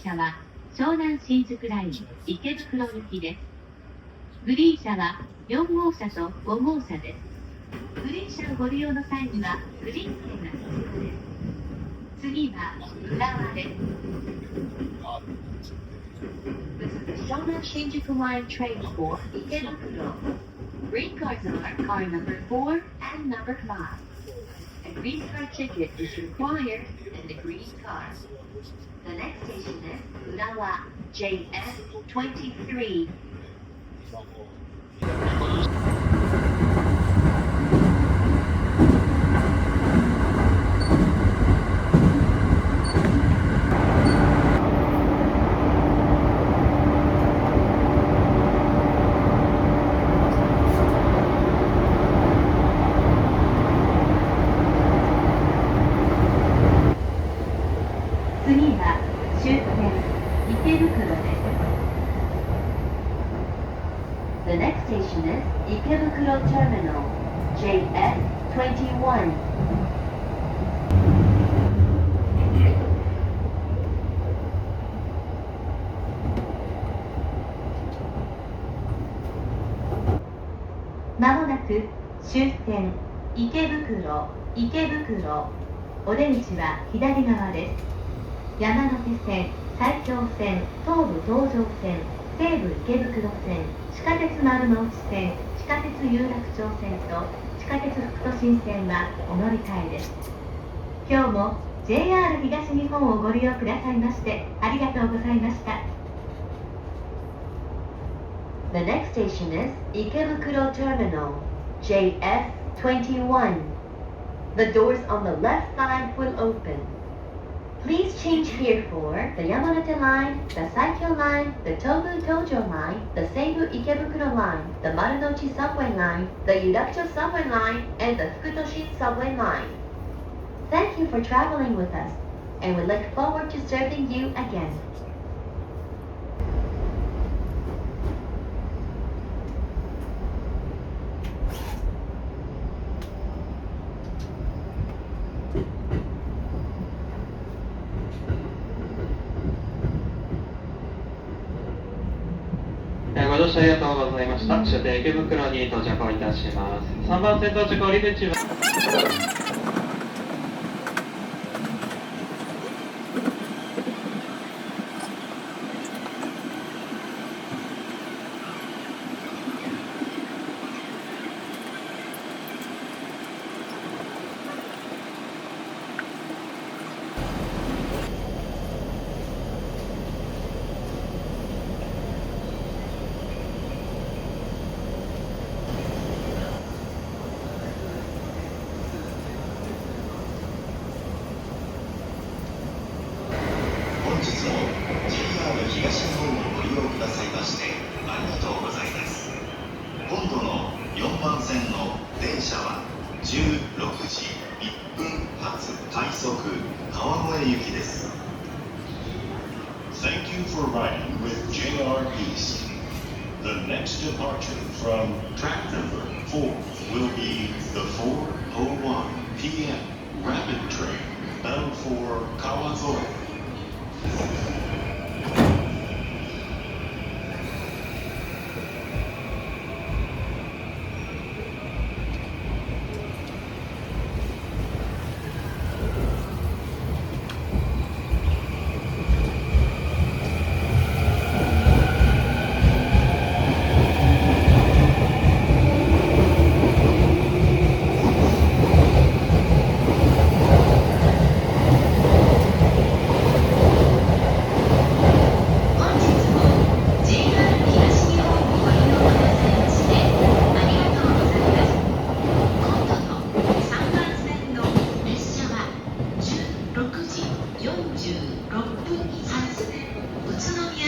車は湘南新宿ライン池袋行きです。グリーン車は4号車と5号車です。グリーン車をご利用の際にはグリーン券が必要です。次は浦和です。This is the Shonan Shinjuku Line train for Ikebukuro. Green cars are car number 4 and number 5. A green car ticket is required in the green car. The next station is Urawa JF23. 次は終点池袋です。The next station is Ikebukuro Terminal JF21. まもなく終点池袋お出口は左側です。山手線、埼京線、東武東上線、西武池袋線、地下鉄丸の内線、地下鉄有楽町線と地下鉄副都心線はお乗り換えです。今日も JR 東日本をご利用くださいましてありがとうございました。The next station is Ikebukuro Terminal JF21. The doors on the left side will open.Please change here for the Yamanote Line, the Saikyo Line, the Tobu Tojo Line, the Seibu Ikebukuro Line, the Marunouchi Subway Line, the Yurakucho Subway Line, and the Fukutoshin Subway Line. Thank you for traveling with us, and we look forward to serving you again. ご乗車ありがとうございました。終点池袋に到着をいたします。3番線到着降り口は本日も JR 東日本をご利用くださいましてありがとうございます。今度の4番線の電車は16時1分発快速川越行きです。Thank you for riding with JR East. The next departure from track number 4 will be the 4:01 p.m. rapid train bound for Kawazoe.6時46分発宇都宮